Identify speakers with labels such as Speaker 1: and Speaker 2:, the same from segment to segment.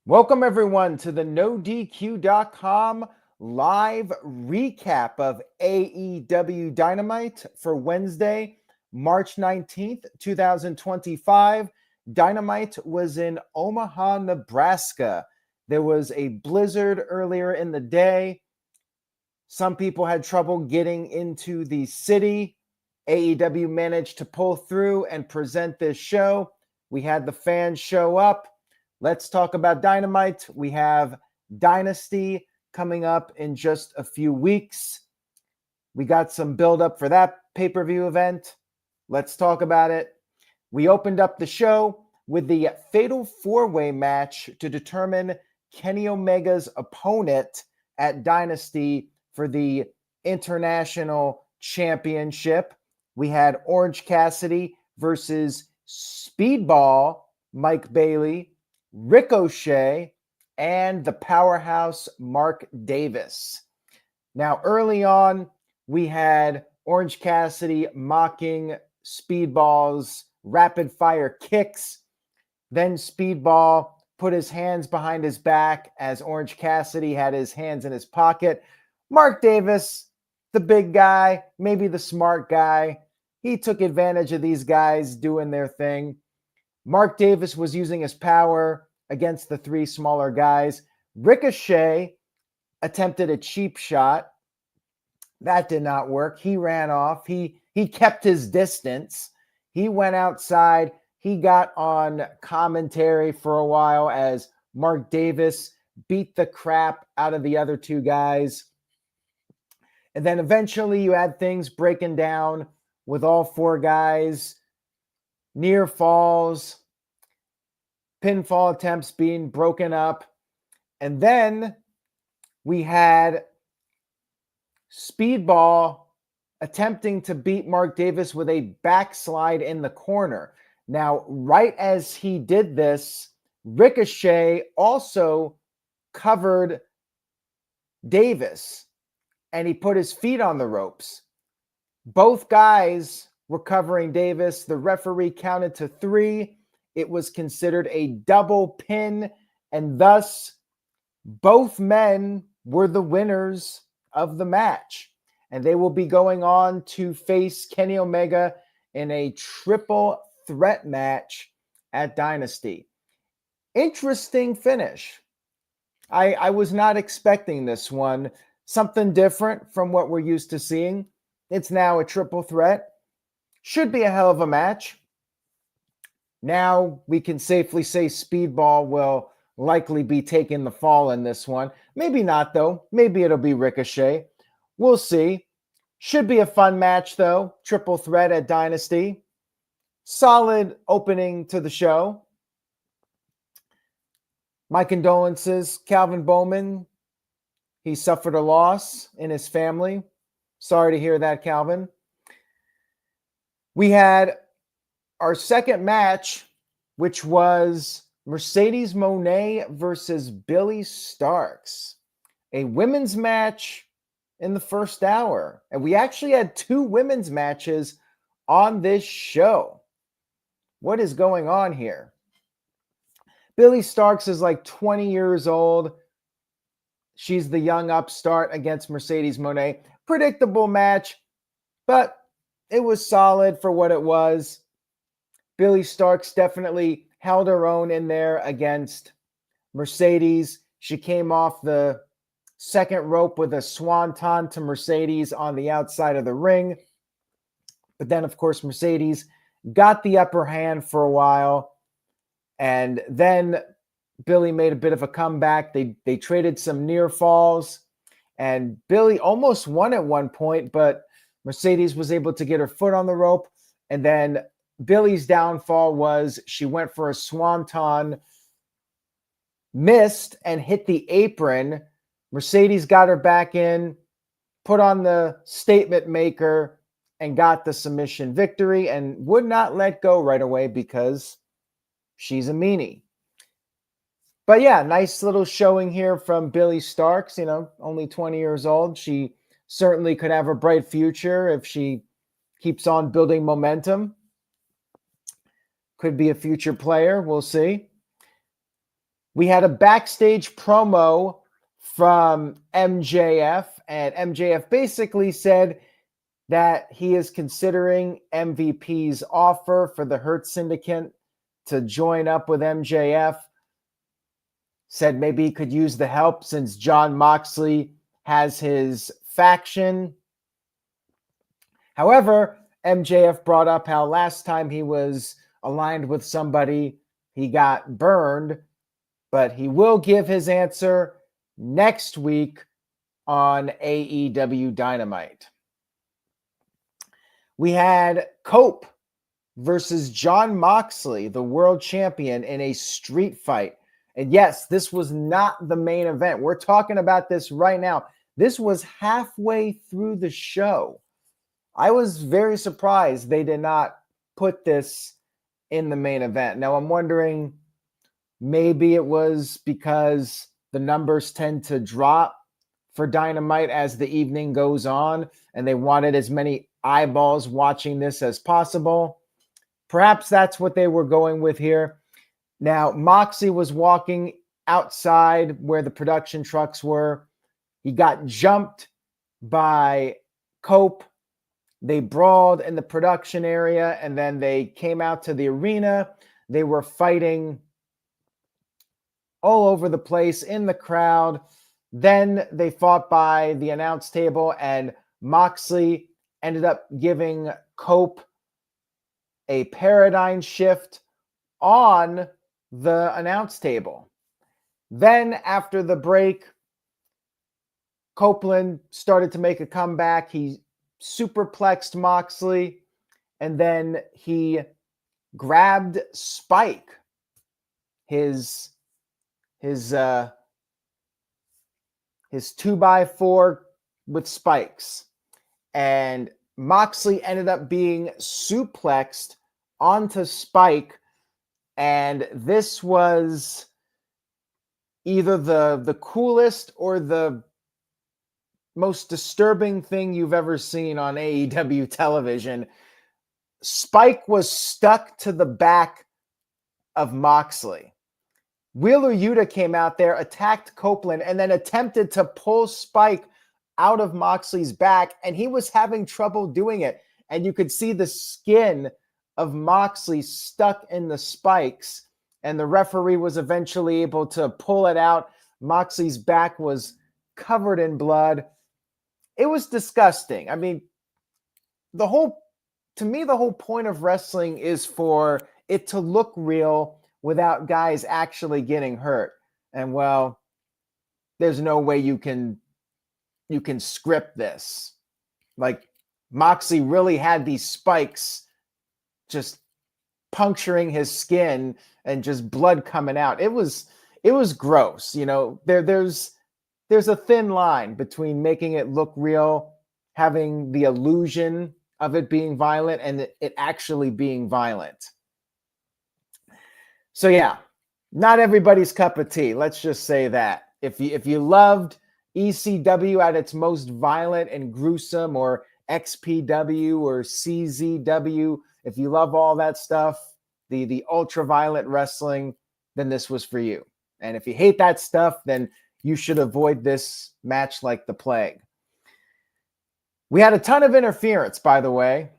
Speaker 1: Welcome, everyone, to the NoDQ.com live recap of AEW Dynamite for Wednesday, March 19th, 2025. Dynamite was in Omaha, Nebraska. There was a blizzard earlier in the day. Some people had trouble getting into the city. AEW managed to pull through and present this show. We had the fans show up. Let's talk about Dynamite. We have Dynasty coming up in just a few weeks. We got some build-up for that pay-per-view event. Let's talk about it. We opened up the show with the Fatal 4-Way match to determine Kenny Omega's opponent at Dynasty for the International Championship. We had Orange Cassidy versus Speedball, Mike Bailey, Ricochet, and the powerhouse Mark Davis. Now, early on, we had Orange Cassidy mocking Speedball's rapid-fire kicks. Then Speedball put his hands behind his back as Orange Cassidy had his hands in his pocket. Mark Davis, the big guy, maybe the smart guy, he took advantage of these guys doing their thing. Mark Davis was using his power against the three smaller guys. Ricochet attempted a cheap shot. That did not work. He ran off. He kept his distance. He went outside. He got on commentary for a while as Mark Davis beat the crap out of the other two guys. And then eventually you had things breaking down with all four guys. Near falls, pinfall attempts being broken up. And then we had Speedball attempting to beat Mark Davis with a backslide in the corner. Now, right as he did this, Ricochet also covered Davis and he put his feet on the ropes. Both guys were covering Davis. The referee counted to 3. It was considered a double pin, and thus both men were the winners of the match. And they will be going on to face Kenny Omega in a triple threat match at Dynasty. Interesting finish. I was not expecting this one. Something different from what we're used to seeing. It's now a triple threat. Should be a hell of a match. Now we can safely say Speedball will likely be taking the fall in this one. Maybe not, though. Maybe it'll be Ricochet. We'll see. Should be a fun match, though. Triple threat at Dynasty. Solid opening to the show. My condolences, Calvin Bowman. He suffered a loss in his family. Sorry to hear that, Calvin. We had our second match, which was Mercedes Monae versus Billie Starkz. A women's match in the first hour. And we actually had 2 women's matches on this show. What is going on here? Billie Starkz is like 20 years old. She's the young upstart against Mercedes Monae. Predictable match, but it was solid for what it was. Billie Starkz definitely held her own in there against Mercedes. She came off the second rope with a swanton to Mercedes on the outside of the ring. But then, of course, Mercedes got the upper hand for a while. And then Billie made a bit of a comeback. They traded some near falls. And Billie almost won at one point, but Mercedes was able to get her foot on the rope. And then Billie's downfall was she went for a swanton, missed, and hit the apron. Mercedes got her back in, put on the statement maker, and got the submission victory and would not let go right away because she's a meanie. But yeah, nice little showing here from Billie Starkz, only 20 years old. She certainly could have a bright future if she keeps on building momentum. Could be a future player. We'll see. We had a backstage promo from MJF, and MJF basically said that he is considering MVP's offer for the Hurt Syndicate to join up with MJF. Said maybe he could use the help since Jon Moxley has his faction. However, MJF brought up how last time he was aligned with somebody, he got burned, but he will give his answer next week on AEW Dynamite. We had Cope versus Jon Moxley, the world champion, in a street fight. And yes, this was not the main event. We're talking about this right now. This was halfway through the show. I was very surprised they did not put this in the main event. Now, I'm wondering, maybe it was because the numbers tend to drop for Dynamite as the evening goes on, and they wanted as many eyeballs watching this as possible. Perhaps that's what they were going with here. Now, Moxley was walking outside where the production trucks were. He got jumped by Cope. They brawled in the production area, and then they came out to the arena. They were fighting all over the place in the crowd. Then they fought by the announce table, and Moxley ended up giving Cope a paradigm shift on the announce table. Then after the break, Copeland started to make a comeback. He superplexed Moxley, and then he grabbed Spike, his 2x4 with spikes, and Moxley ended up being suplexed onto Spike, and this was either the coolest or the most disturbing thing you've ever seen on AEW television. Spike was stuck to the back of Moxley. Wheeler Yuta came out there, attacked Copeland, and then attempted to pull Spike out of Moxley's back, and he was having trouble doing it. And you could see the skin of Moxley stuck in the spikes, and the referee was eventually able to pull it out. Moxley's back was covered in blood. It was disgusting. I mean, the whole point of wrestling is for it to look real without guys actually getting hurt. And well, there's no way you can script this. Like, Moxley really had these spikes just puncturing his skin and just blood coming out. It was gross. You know, there's a thin line between making it look real, having the illusion of it being violent, and it actually being violent. So yeah, not everybody's cup of tea. Let's just say that. If you loved ECW at its most violent and gruesome, or XPW or CZW, if you love all that stuff, the ultra violent wrestling, then this was for you. And if you hate that stuff, then you should avoid this match like the plague. We had a ton of interference, by the way.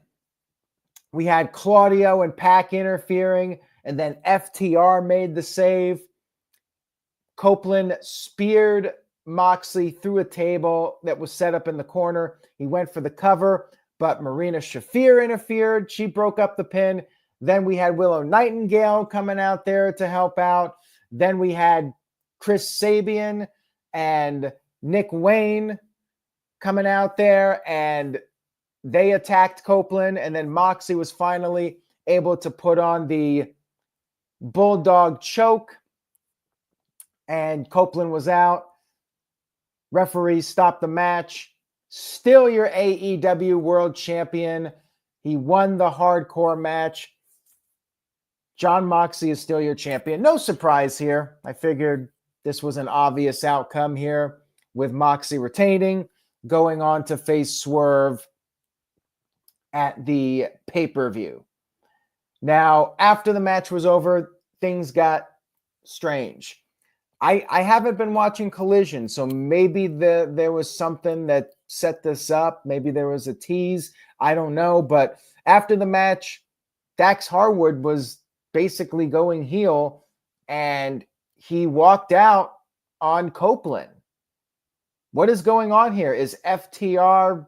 Speaker 1: We had Claudio and Pac interfering, and then FTR made the save. Copeland speared Moxley through a table that was set up in the corner. He went for the cover, but Marina Shafir interfered. She broke up the pin. Then we had Willow Nightingale coming out there to help out. Then we had Chris Sabian and Nick Wayne coming out there, and they attacked Copeland. And then Moxley was finally able to put on the Bulldog choke, and Copeland was out. Referee stopped the match. Still your AEW World Champion. He won the hardcore match. Jon Moxley is still your champion. No surprise here. I figured this was an obvious outcome here, with Moxley retaining, going on to face Swerve at the pay-per-view. Now, after the match was over, things got strange. I haven't been watching Collision, so maybe there was something that set this up. Maybe there was a tease. I don't know. But after the match, Dax Harwood was basically going heel, and he walked out on Copeland. What is going on here? Is FTR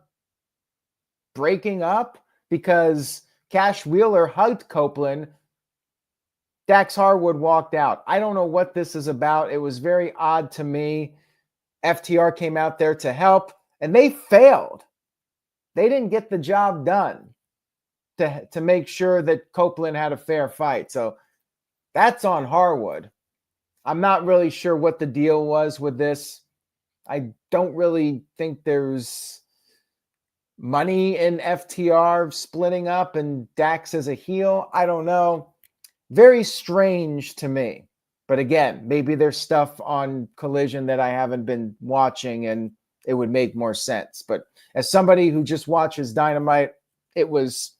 Speaker 1: breaking up? Because Cash Wheeler hugged Copeland. Dax Harwood walked out. I don't know what this is about. It was very odd to me. FTR came out there to help, and they failed. They didn't get the job done to make sure that Copeland had a fair fight. So that's on Harwood. I'm not really sure what the deal was with this. I don't really think there's money in FTR splitting up and Dax as a heel. I don't know. Very strange to me. But again, maybe there's stuff on Collision that I haven't been watching and it would make more sense. But as somebody who just watches Dynamite, it was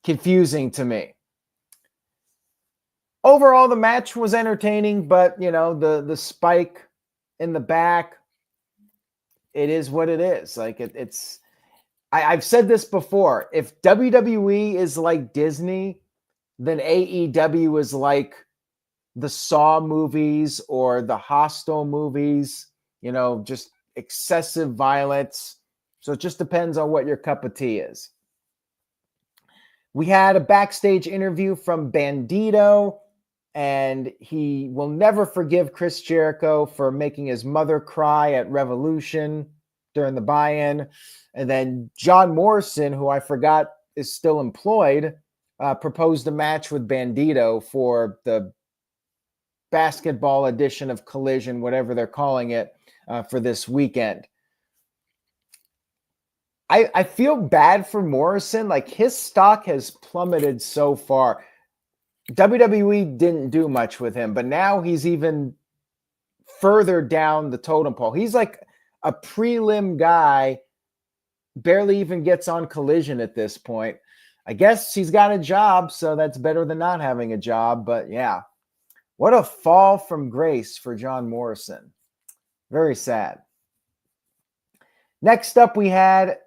Speaker 1: confusing to me. Overall, the match was entertaining, but the spike in the back, it is what it is. Like it's I've said this before. If WWE is like Disney, then AEW is like the Saw movies or the Hostel movies, just excessive violence. So it just depends on what your cup of tea is. We had a backstage interview from Bandito, and he will never forgive Chris Jericho for making his mother cry at Revolution during the buy-in. And then John Morrison, who I forgot is still employed, proposed a match with Bandito for the basketball edition of Collision, whatever they're calling it, for this weekend. I feel bad for Morrison. Like, his stock has plummeted so far. WWE didn't do much with him, but now he's even further down the totem pole. He's like a prelim guy, barely even gets on Collision at this point. I guess he's got a job, so that's better than not having a job. But yeah, what a fall from grace for John Morrison. Very sad. Next up, we had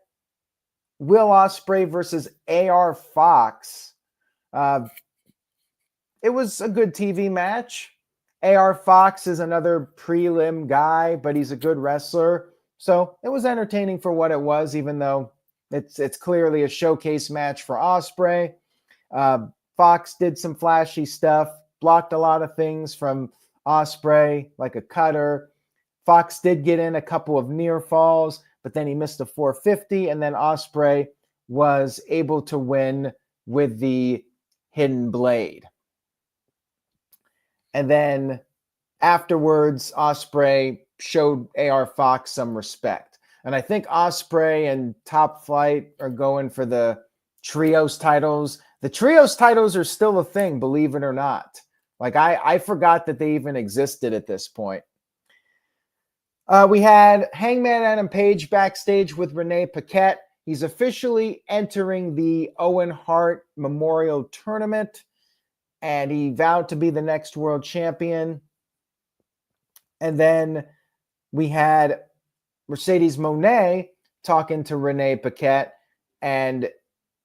Speaker 1: Will Ospreay versus AR Fox. It was a good TV match. AR Fox is another prelim guy, but he's a good wrestler. So it was entertaining for what it was, even though it's clearly a showcase match for Ospreay. Fox did some flashy stuff, blocked a lot of things from Ospreay, like a cutter. Fox did get in a couple of near falls, but then he missed a 450, and then Ospreay was able to win with the hidden blade. And then afterwards, Ospreay showed AR Fox some respect. And I think Ospreay and Top Flight are going for the Trios titles. The Trios titles are still a thing, believe it or not. Like, I forgot that they even existed at this point. We had Hangman Adam Page backstage with Renee Paquette. He's officially entering the Owen Hart Memorial Tournament, and he vowed to be the next world champion. And then we had Mercedes Monae talking to Renee Paquette, and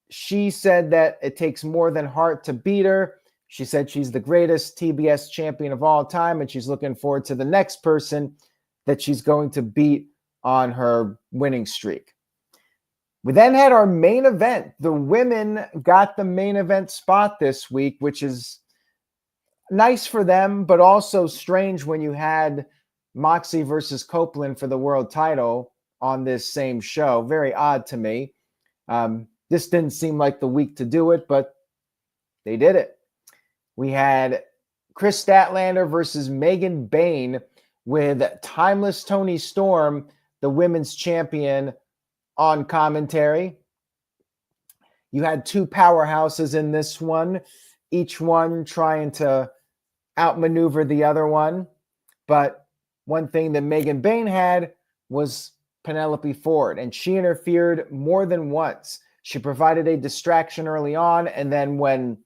Speaker 1: she said that it takes more than Hart to beat her. She said she's the greatest TBS champion of all time, and she's looking forward to the next person that she's going to beat on her winning streak. We then had our main event. The women got the main event spot this week, which is nice for them, but also strange when you had Moxley versus Copeland for the world title on this same show. Very odd to me. This didn't seem like the week to do it, but they did it. We had Kris Statlander versus Megan Bayne with Timeless Toni Storm, the women's champion, on commentary. You had two powerhouses in this one, each one trying to outmaneuver the other one. But one thing that Megan Bayne had was Penelope Ford, and she interfered more than once. She provided a distraction early on, and then when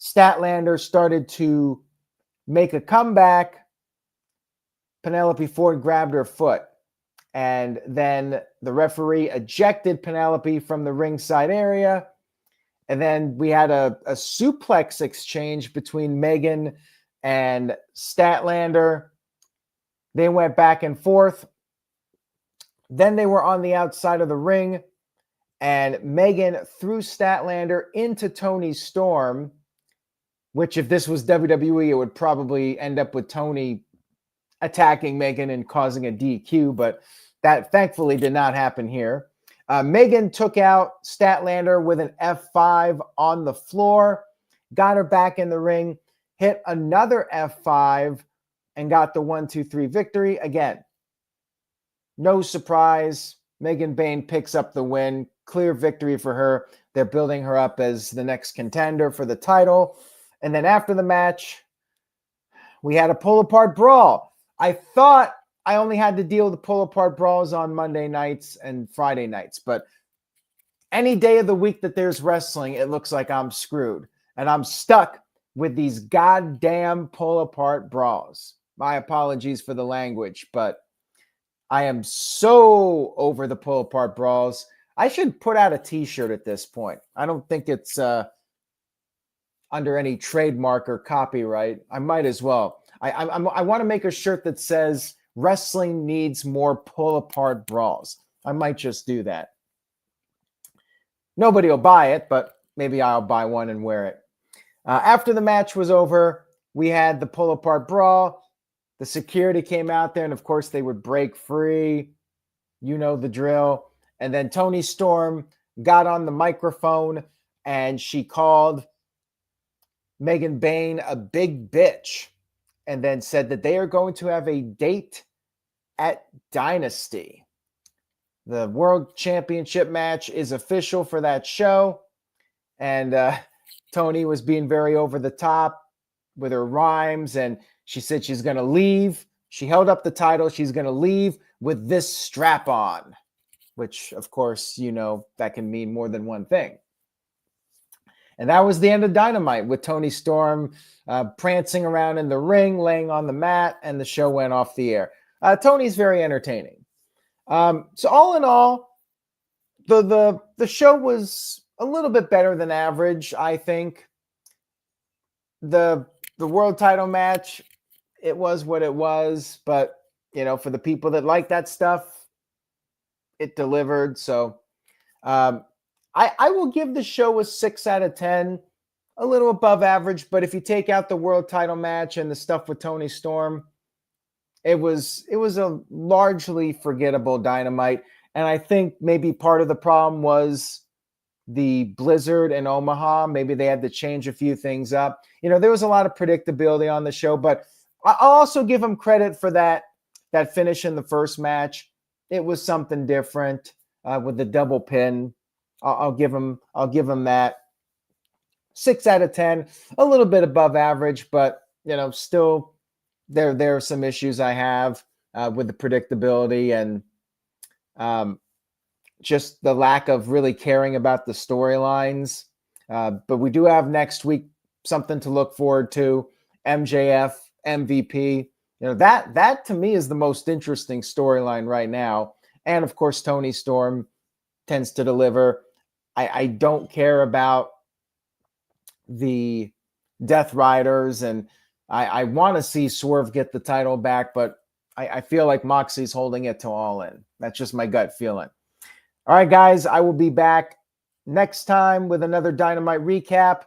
Speaker 1: Statlander started to make a comeback, Penelope Ford grabbed her foot. And then the referee ejected Penelope from the ringside area. And then we had a suplex exchange between Megan and Statlander. They went back and forth. Then they were on the outside of the ring, and Megan threw Statlander into Toni Storm, which if this was WWE, it would probably end up with Toni attacking Megan and causing a DQ, but that thankfully did not happen here. Megan took out Statlander with an F5 on the floor, got her back in the ring, hit another F5, and got the 1-2-3 victory. Again, no surprise. Megan Bayne picks up the win. Clear victory for her. They're building her up as the next contender for the title. And then after the match, we had a pull-apart brawl. I thought I only had to deal with the pull-apart brawls on Monday nights and Friday nights, but any day of the week that there's wrestling, it looks like I'm screwed. And I'm stuck with these goddamn pull-apart brawls. My apologies for the language, but I am so over the pull-apart brawls. I should put out a t-shirt at this point. I don't think it's under any trademark or copyright. I might as well. I want to make a shirt that says wrestling needs more pull-apart brawls. I might just do that. Nobody will buy it, but maybe I'll buy one and wear it. After the match was over, we had the pull-apart brawl. The security came out there, and of course they would break free. You know the drill. And then Toni Storm got on the microphone, and she called Megan Bayne a big bitch, and then said that they are going to have a date at Dynasty. The World Championship match is official for that show. And Toni was being very over the top with her rhymes, and she said she's going to leave. She held up the title. She's going to leave with this strap on, which, of course, you know, that can mean more than one thing. And that was the end of Dynamite, with Toni Storm prancing around in the ring, laying on the mat, and the show went off the air. Toni's very entertaining. So all in all, the show was a little bit better than average, I think. The world title match, it was what it was, but you know, for the people that like that stuff, it delivered. So I will give the show a 6 out of 10, a little above average, but if you take out the world title match and the stuff with Toni Storm, it was a largely forgettable Dynamite. And I think maybe part of the problem was the blizzard in Omaha. Maybe they had to change a few things up. You know, there was a lot of predictability on the show, but I'll also give them credit for that finish in the first match. It was something different with the double pin. I'll give them that. 6 out of 10, a little bit above average, but you know, still there are some issues I have with the predictability and just the lack of really caring about the storylines. But we do have next week something to look forward to. MJF MVP. You know, that to me is the most interesting storyline right now. And of course, Toni Storm tends to deliver. I don't care about the Death Riders, and I want to see Swerve get the title back, but I feel like Moxley's holding it to All In. That's just my gut feeling. All right, guys, I will be back next time with another Dynamite recap.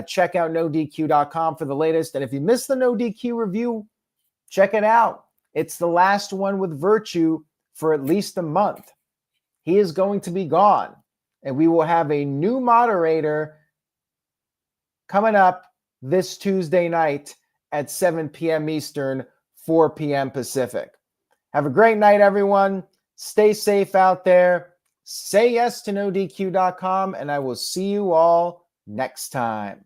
Speaker 1: Check out NoDQ.com for the latest. And if you missed the No DQ review, check it out. It's the last one with Virtue for at least a month. He is going to be gone, and we will have a new moderator coming up this Tuesday night at 7 p.m. Eastern, 4 p.m. Pacific. Have a great night, everyone. Stay safe out there. Say yes to NoDQ.com, and I will see you all next time.